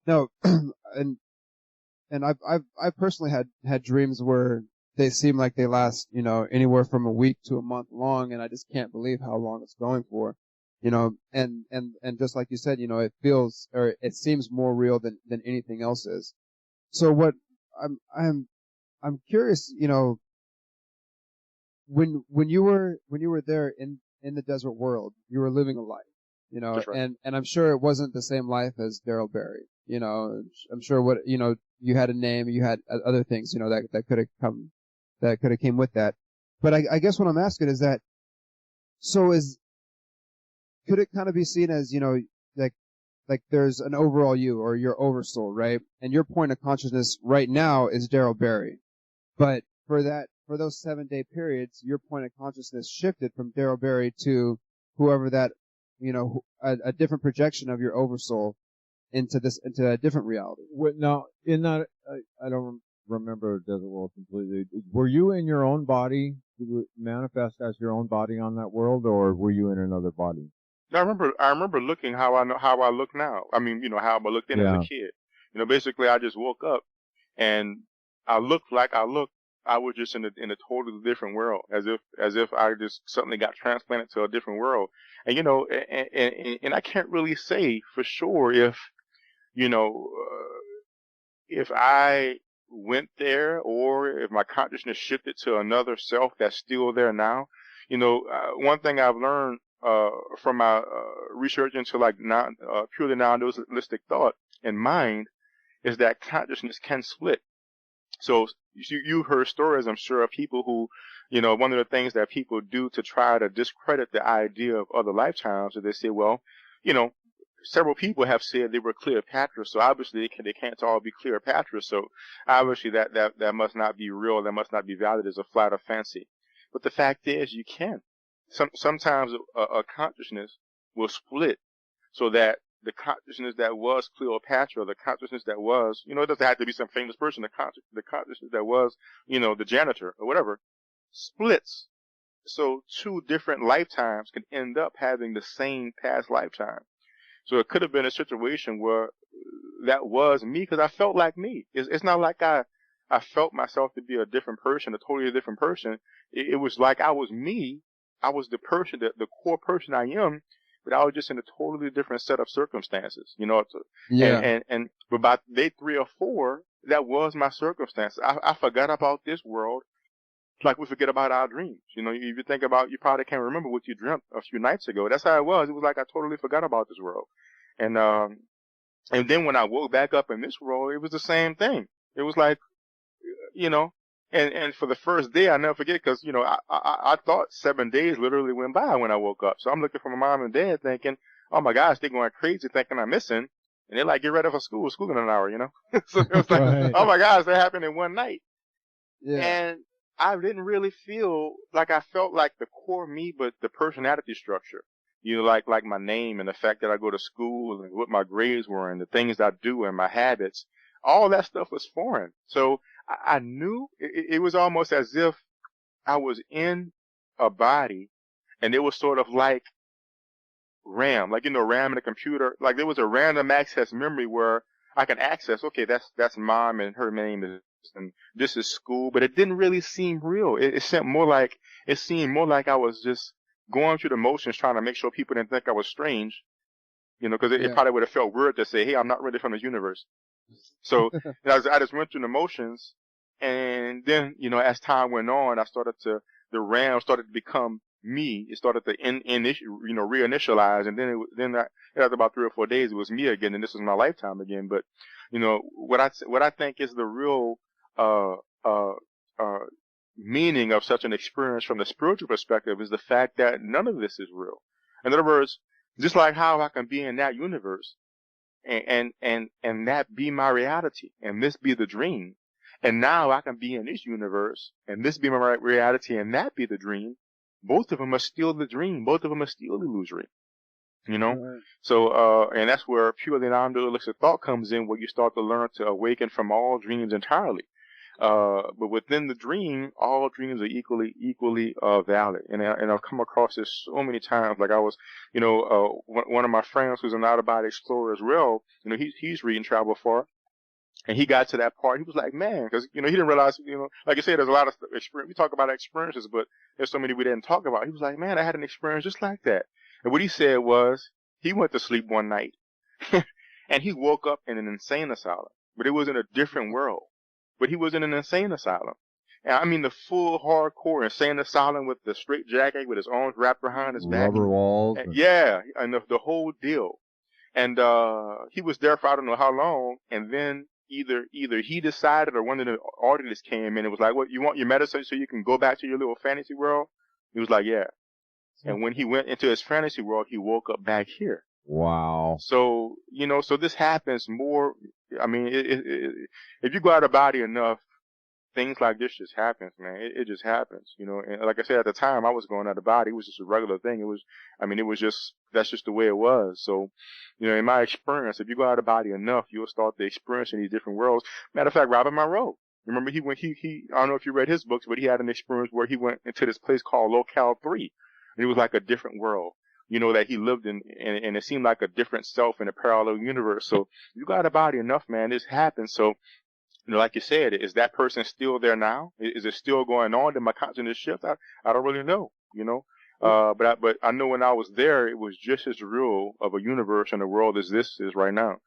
Speaker 2: No, and I've personally had dreams where they seem like they last, anywhere from a week to a month long, and I just can't believe how long it's going for, and just like you said, it feels, or it seems more real than anything else is. So what I'm curious, when you were there in the desert world, you were living a life,
Speaker 3: That's right.
Speaker 2: and I'm sure it wasn't the same life as Darryl Berry. I'm sure you had a name, you had other things, that could have came with that. But I guess what I'm asking is that, so could it kind of be seen as, like there's an overall you or your oversoul, right? And your point of consciousness right now is Darryl Berry. But for those 7-day periods, your point of consciousness shifted from Darryl Berry to whoever that, a different projection of your oversoul into a different reality.
Speaker 1: Now, in that, I don't remember Desert World completely. Were you in your own body? Did you manifest as your own body on that world, or were you in another body?
Speaker 3: I remember looking how I look now. I mean, how I looked in as a kid. Basically I just woke up and I looked like I looked. I was just in a totally different world, as if I just suddenly got transplanted to a different world. And and I can't really say for sure if I went there or if my consciousness shifted to another self that's still there now. One thing I've learned from my research into like purely non-dualistic thought and mind is that consciousness can split. So you've heard stories, I'm sure, of people who, one of the things that people do to try to discredit the idea of other lifetimes is they say, well, several people have said they were Cleopatra, so obviously they can't all be Cleopatra, so obviously that must not be real, that must not be valid as a flight of fancy. But the fact is, you can. Sometimes a consciousness will split so that the consciousness that was Cleopatra, the consciousness that was, it doesn't have to be some famous person, the consciousness that was, the janitor or whatever, splits. So 2 different lifetimes can end up having the same past lifetime. So it could have been a situation where that was me because I felt like me. It's not like I felt myself to be a different person, a totally different person. It was like I was me. I was the person, the core person I am, but I was just in a totally different set of circumstances, but by day 3 or 4, that was my circumstance. I forgot about this world like we forget about our dreams. If you think about, you probably can't remember what you dreamt a few nights ago. That's how it was. It was like I totally forgot about this world. And then when I woke back up in this world, it was the same thing. It was like, and for the first day, I never forget because, I thought 7 days literally went by when I woke up. So I'm looking for my mom and dad thinking, oh my gosh, they're going crazy thinking I'm missing. And they're like, get ready for school in an hour, So it was like, right. Oh my gosh, that happened in one night. Yeah. And I didn't really feel like I felt like the core me, but the personality structure. Like my name and the fact that I go to school and what my grades were and the things I do and my habits. All that stuff was foreign. So I knew it was almost as if I was in a body and it was sort of like RAM, like, RAM in a computer. Like there was a random access memory where I can access, okay, that's mom and her name is, and this is school, but it didn't really seem real. It seemed more like I was just going through the motions trying to make sure people didn't think I was strange, because it probably would have felt weird to say, hey, I'm not really from this universe. So I just went through the motions, and then, as time went on, the RAM started to become me. It started to reinitialize, and then after about 3 or 4 days, it was me again, and this was my lifetime again. But, what I think is the real, meaning of such an experience from the spiritual perspective is the fact that none of this is real. In other words, just like how I can be in that universe and that be my reality and this be the dream. And now I can be in this universe and this be my reality and that be the dream. Both of them are still the dream. Both of them are still illusory. Right. So, and that's where purely non-dualistic thought comes in, where you start to learn to awaken from all dreams entirely. But within the dream, all dreams are equally valid. And I've come across this so many times. Like I was, one of my friends who's an out-of-body explorer as well, he's reading Travel Far. And he got to that part. He was like, man, because, he didn't realize, like you said, there's a lot of experience. We talk about experiences, but there's so many we didn't talk about. He was like, man, I had an experience just like that. And what he said was, he went to sleep one night and he woke up in an insane asylum, but it was in a different world. but he was in an insane asylum. And I mean the full hardcore insane asylum with the straight jacket with his arms wrapped behind his back.
Speaker 1: Rubber walls.
Speaker 3: Yeah, and the whole deal. And he was there for I don't know how long, and then either he decided or one of the auditors came in and was like, "What, you want your medicine so you can go back to your little fantasy world?" He was like, "Yeah." And when he went into his fantasy world, he woke up back here.
Speaker 1: Wow.
Speaker 3: So, so this happens more. I mean, if you go out of body enough, things like this just happens, man. It just happens, And like I said, at the time, I was going out of body. It was just a regular thing. That's just the way it was. So, in my experience, if you go out of body enough, you'll start to experience in these different worlds. Matter of fact, Robert Monroe. Remember, he I don't know if you read his books, but he had an experience where he went into this place called Locale 3. And it was like a different world, that he lived in, and it seemed like a different self in a parallel universe. So you got a body enough, man, this happens. So, like you said, is that person still there now? Is it still going on? Did my consciousness shift? I don't really know, but I know when I was there, it was just as real of a universe and a world as this is right now.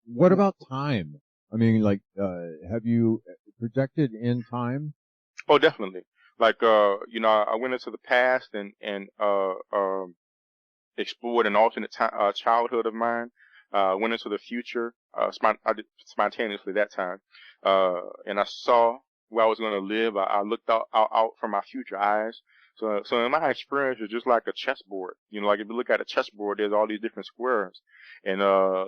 Speaker 1: What about time? I mean, like, have you projected in time?
Speaker 3: Oh, definitely. Like, I went into the past and explored an alternate childhood of mine. Went into the future, I did spontaneously that time. And I saw where I was going to live. I looked out from my future eyes. So in my experience, it's just like a chessboard. Like if you look at a chessboard, there's all these different squares. And,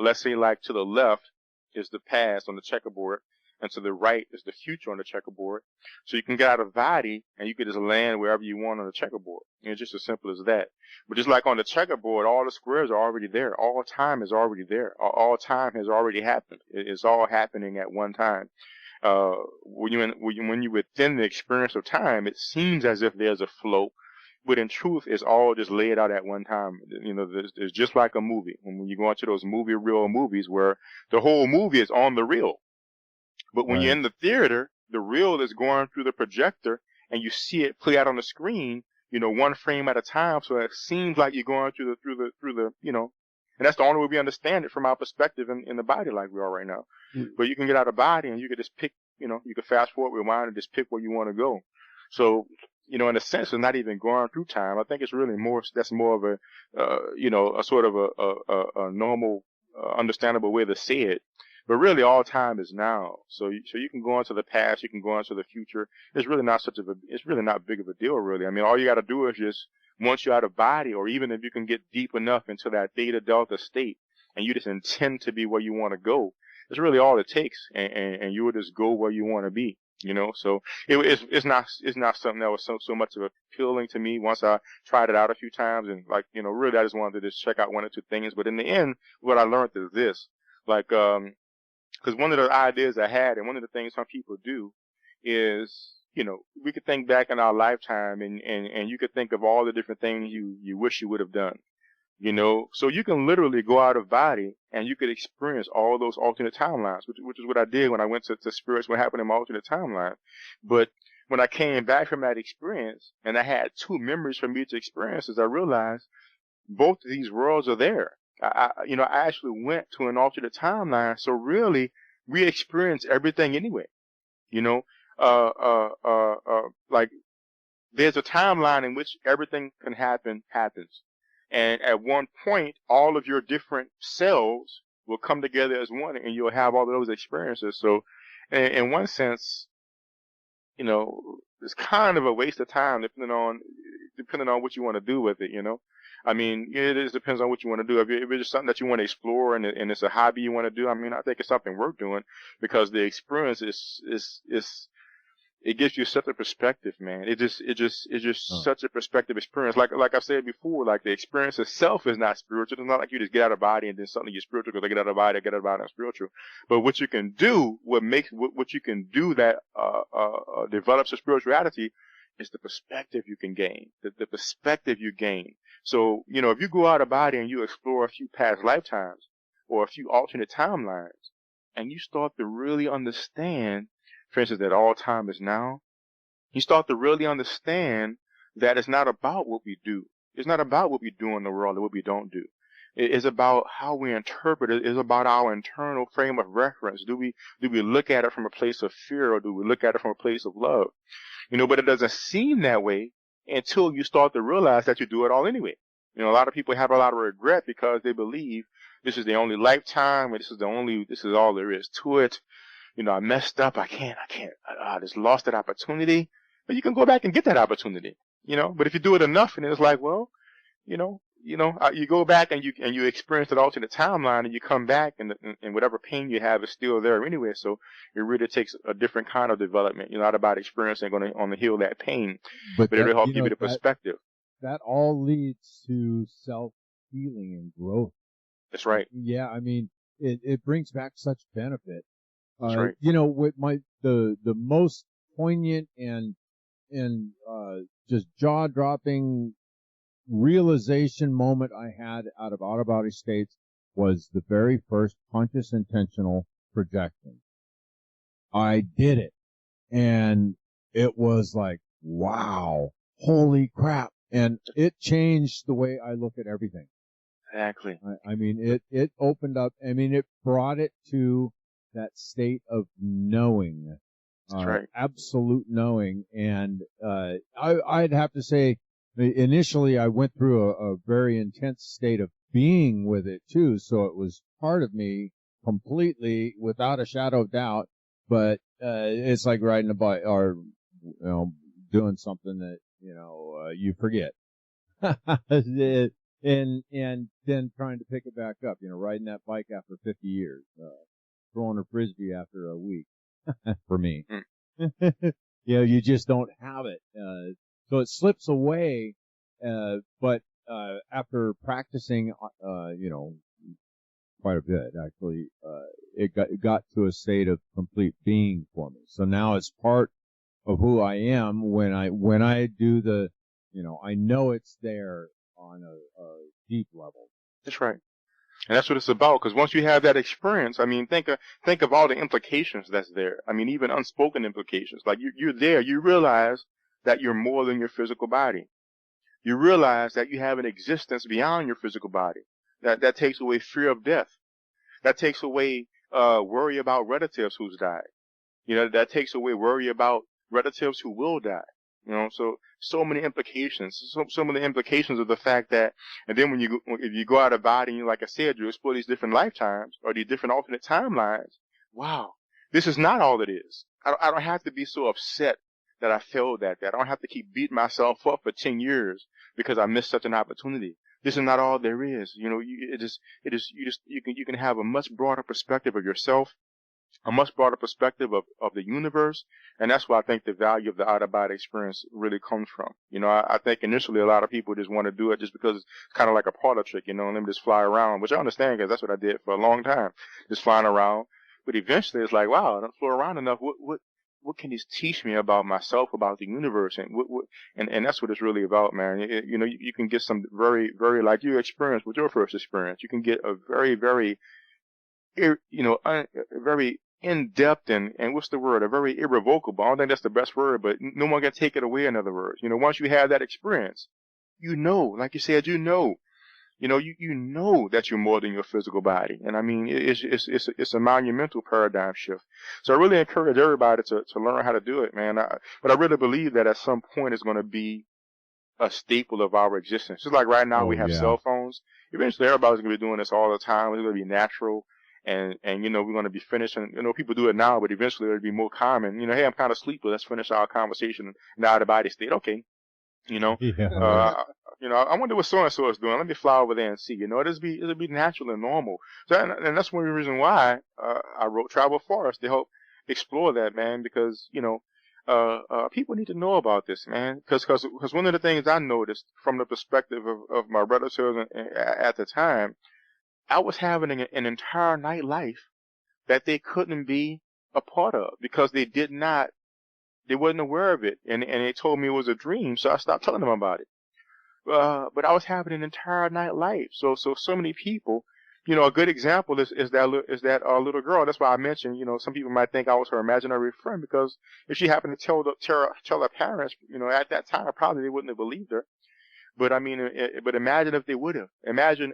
Speaker 3: let's say like to the left is the past on the checkerboard. And to the right is the future on the checkerboard. So you can get out of body and you can just land wherever you want on the checkerboard. And it's just as simple as that. But just like on the checkerboard, all the squares are already there. All time is already there. All time has already happened. It's all happening at one time. When you're within the experience of time, it seems as if there's a flow. But in truth, it's all just laid out at one time. There's just like a movie. When you go into those reel movies where the whole movie is on the reel. But when you're in the theater, the reel is going through the projector and you see it play out on the screen, one frame at a time. So it seems like you're going through the, and that's the only way we understand it from our perspective in the body like we are right now. Mm-hmm. But you can get out of body and you can just pick, you can fast forward, rewind, and just pick where you want to go. So, in a sense, it's not even going through time. I think it's really that's more of a, a sort of a normal, understandable way to say it. But really, all time is now. So you can go into the past, you can go into the future. It's really not big of a deal, really. I mean, all you got to do is just once you're out of body, or even if you can get deep enough into that theta delta state, and you just intend to be where you want to go, it's really all it takes, and you will just go where you want to be. So it's not something that was so much of appealing to me once I tried it out a few times, and really I just wanted to just check out one or two things. But in the end, what I learned is this, because one of the ideas I had, and one of the things some people do, is, we could think back in our lifetime, and you could think of all the different things you wish you would have done. So you can literally go out of body and you could experience all those alternate timelines, which is what I did when I went to spirits, what happened in my alternate timeline. But when I came back from that experience and I had two memories from each experience, I realized both of these worlds are there. I actually went to an alternate timeline. So really we experience everything anyway, like there's a timeline in which everything can happens. And at one point, all of your different cells will come together as one, and you'll have all of those experiences. So, in one sense, it's kind of a waste of time depending on what you want to do with it. I mean, it just depends on what you want to do. If it's just something that you want to explore and it's a hobby you want to do, I mean, I think it's something worth doing because the experience it gives you such a perspective, man. It's just such a perspective experience. Like I said before, like the experience itself is not spiritual. It's not like you just get out of body and then suddenly you're spiritual because I get out of body, I'm spiritual. But what you can do, what you can do that, develops a spirituality is the perspective you can gain, the perspective you gain. So, if you go out of body and you explore a few past lifetimes or a few alternate timelines and you start to really understand, for instance, that all time is now, you start to really understand that it's not about what we do. It's not about what we do in the world or what we don't do. It is about how we interpret it. It's about our internal frame of reference. Do we look at it from a place of fear, or do we look at it from a place of love? But it doesn't seem that way until you start to realize that you do it all anyway. A lot of people have a lot of regret because they believe this is their only lifetime, and this is all there is to it. I messed up. I just lost that opportunity. But you can go back and get that opportunity, But if you do it enough, and it's like, well, you go back and you experience it alternate timeline, and you come back, and whatever pain you have is still there anyway. So it really takes a different kind of development. Not about experience ain't going to heal that pain, but it'll help give you the perspective.
Speaker 1: That all leads to self-healing and growth.
Speaker 3: That's right.
Speaker 1: Yeah, I mean, it brings back such benefit.
Speaker 3: That's right.
Speaker 1: What the most poignant and just jaw-dropping realization moment I had out of out-of-body states was the very first conscious intentional projection. I did it, and it was like, wow, holy crap. And it changed the way I look at everything.
Speaker 3: Exactly.
Speaker 1: I mean, it opened up, it brought it to that state of knowing.
Speaker 3: That's right.
Speaker 1: Absolute knowing. And I'd have to say, initially I went through a very intense state of being with it too, so it was part of me completely, without a shadow of doubt. But it's like riding a bike, or doing something that you forget, and then trying to pick it back up. Riding that bike after 50 years, throwing a frisbee after a week. For me, you just don't have it, so it slips away. But after practicing, quite a bit actually, it got to a state of complete being for me. So now it's part of who I am when I do the, I know it's there on a deep level.
Speaker 3: That's right. And that's what it's about, because once you have that experience, think of all the implications that's there. Even unspoken implications. Like you're there, you realize that you're more than your physical body. You realize that you have an existence beyond your physical body. That takes away fear of death. That takes away worry about relatives who's died. That takes away worry about relatives who will die. So many implications. Some of the implications of the fact that, and then if you go out of body, and like I said, you explore these different lifetimes or these different alternate timelines. Wow, this is not all it is. I don't have to be so upset that I failed that. I don't have to keep beating myself up for 10 years because I missed such an opportunity. This is not all there is. You can have a much broader perspective of yourself, a much broader perspective of the universe, and that's why I think the value of the out-of-body experience really comes from. I think initially a lot of people just want to do it just because it's kind of like a parlor trick, and let me just fly around, which I understand because that's what I did for a long time, just flying around. But eventually it's like, wow, I don't fly around enough. What can this teach me about myself, about the universe, and that's what it's really about, man. You can get some very, very, like you experienced with your first experience. You can get a very, very, very in-depth and what's the word? A very irrevocable. I don't think that's the best word, but no one can take it away, in other words. Once you have that experience, like you said, you know that you're more than your physical body. And it's a monumental paradigm shift. So I really encourage everybody to learn how to do it, man. But I really believe that at some point it's going to be a staple of our existence. Just like right now we have cell phones. Eventually everybody's going to be doing this all the time. It's going to be natural. And we're going to be finished, and people do it now, but eventually it'll be more common. Hey, I'm kind of sleepy. Let's finish our conversation in the out-of-body state. Okay. I wonder what so-and-so is doing. Let me fly over there and see. It'll be natural and normal. So, and that's one reason why I wrote Travel Forest, to help explore that, man, because, people need to know about this, man, because one of the things I noticed from the perspective of my relatives at the time, I was having an entire nightlife that they couldn't be a part of because they wasn't aware of it, and they told me it was a dream, so I stopped telling them about it. But I was having an entire nightlife. So many people, a good example is that little girl. That's why I mentioned, some people might think I was her imaginary friend, because if she happened to tell her parents, at that time, probably they wouldn't have believed her. But I mean, but imagine if they would have. Imagine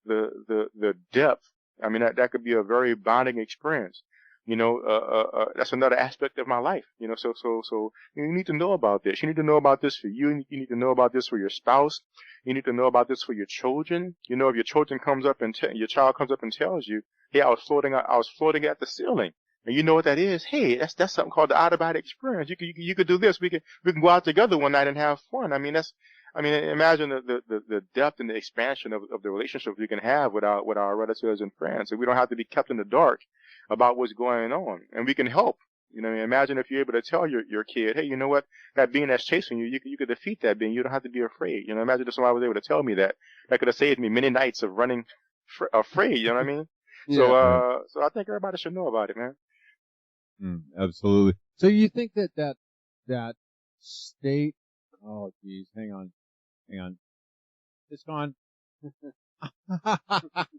Speaker 3: the depth. I mean, that could be a very bonding experience. That's another aspect of my life. So you need to know about this. You need to know about this for you. You need to know about this for your spouse. You need to know about this for your children. If your children your child comes up and tells you, hey, I was floating at the ceiling. And you know what that is? Hey, that's something called the out-of-body experience. You could do this. We can go out together one night and have fun. Imagine the depth and the expansion of the relationship we can have with our relatives and friends. So we don't have to be kept in the dark about what's going on, and we can help. Imagine if you're able to tell your kid, hey, you know what? That being that's chasing you could defeat that being. You don't have to be afraid. Imagine if somebody was able to tell me that. That could have saved me many nights of running afraid. You know what I mean? Yeah. So I think everybody should know about it, man.
Speaker 1: Absolutely. So you think that state? Oh, geez, hang on. It's gone.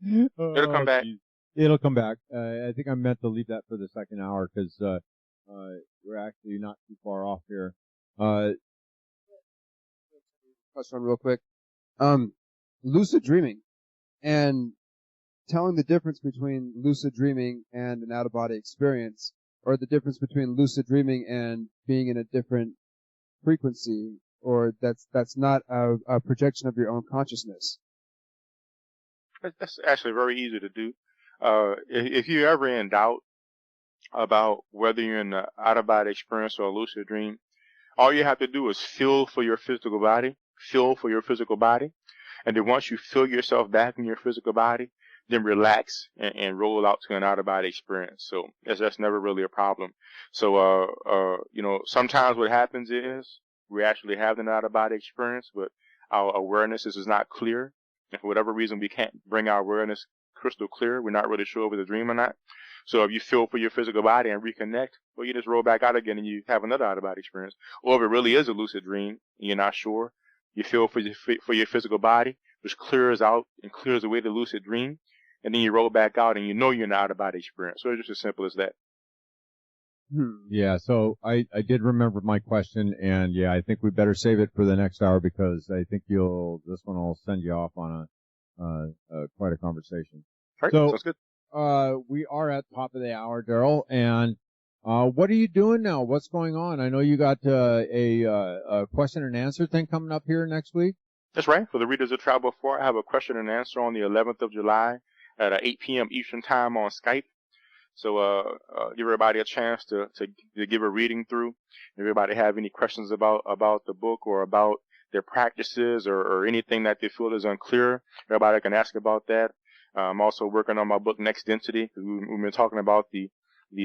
Speaker 3: It'll come back.
Speaker 1: Geez. It'll come back. I think I meant to leave that for the second hour because we're actually not too far off here.
Speaker 2: Touch on real quick. Lucid dreaming and telling the difference between lucid dreaming and an out-of-body experience, or the difference between lucid dreaming and being in a different frequency, or that's not a projection of your own consciousness.
Speaker 3: That's actually very easy to do. If you're ever in doubt about whether you're in an out-of-body experience or a lucid dream, all you have to do is feel for your physical body, and then once you feel yourself back in your physical body, then relax and roll out to an out-of-body experience. So that's never really a problem. So, sometimes what happens is we actually have an out-of-body experience, but our awareness is not clear. And for whatever reason, we can't bring our awareness crystal clear. We're not really sure if it's a dream or not. So if you feel for your physical body and reconnect, well, you just roll back out again and you have another out-of-body experience. Or if it really is a lucid dream and you're not sure, you feel for your physical body, which clears out and clears away the lucid dream. And then you roll back out and you know you're in an out-of-body experience. So it's just as simple as that.
Speaker 1: Yeah, so I did remember my question, and yeah, I think we better save it for the next hour because I think this one will send you off on quite a conversation.
Speaker 3: All right,
Speaker 1: so,
Speaker 3: sounds good.
Speaker 1: We are at the top of the hour, Darryl, and what are you doing now? What's going on? I know you got a question and answer thing coming up here next week.
Speaker 3: That's right. For the readers of Travel 4, I have a question and answer on the 11th of July at 8 p.m. Eastern Time on Skype. So give everybody a chance to give a reading through. If everybody have any questions about the book or about their practices or anything that they feel is unclear, everybody can ask about that. I'm also working on my book, Next Density. We've been talking about the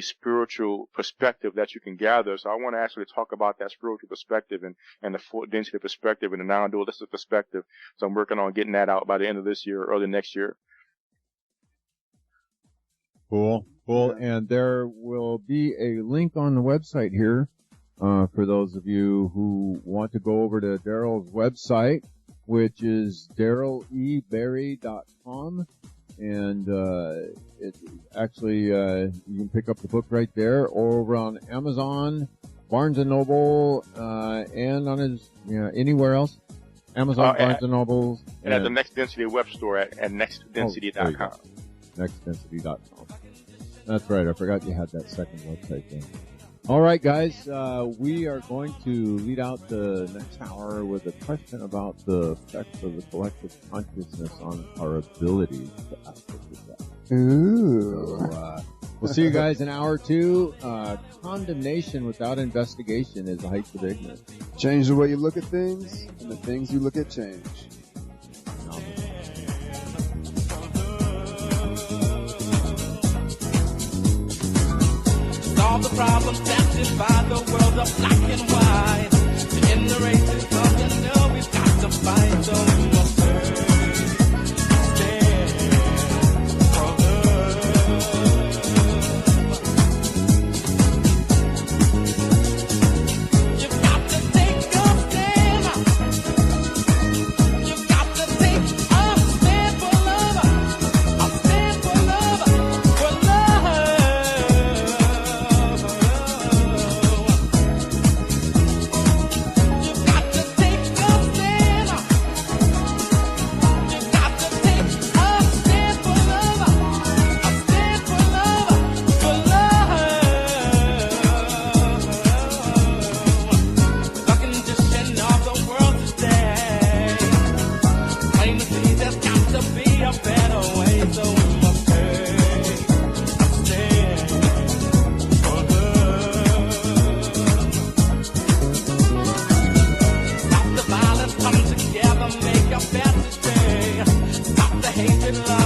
Speaker 3: spiritual perspective that you can gather. So I want to actually talk about that spiritual perspective and the fourth density perspective and the non-dualistic perspective. So I'm working on getting that out by the end of this year or early next year.
Speaker 1: Cool. And there will be a link on the website here for those of you who want to go over to Darryl's website, which is DarrylEberry.com. And it actually you can pick up the book right there, or over on Amazon, Barnes and Noble, and on his anywhere else. Amazon, Barnes and Noble,
Speaker 3: and at the Next Density web store at nextdensity.com.
Speaker 1: Nextdensity.com. That's right. I forgot you had that second website thing. All right, guys. We are going to lead out the next hour with a question about the effects of the collective consciousness on our ability to access that.
Speaker 2: Ooh.
Speaker 1: So, we'll see you guys in hour 2. Condemnation without investigation is the height of ignorance.
Speaker 2: Change the way you look at things, and the things you look at change.
Speaker 4: Solve the problems that divide the world of black and white. To end the racism, you know we've got to fight. So we must stand for love. You've got to take a stand. You've got to take a stand for love. A stand for love. For love. You've got to take a stand. hated life.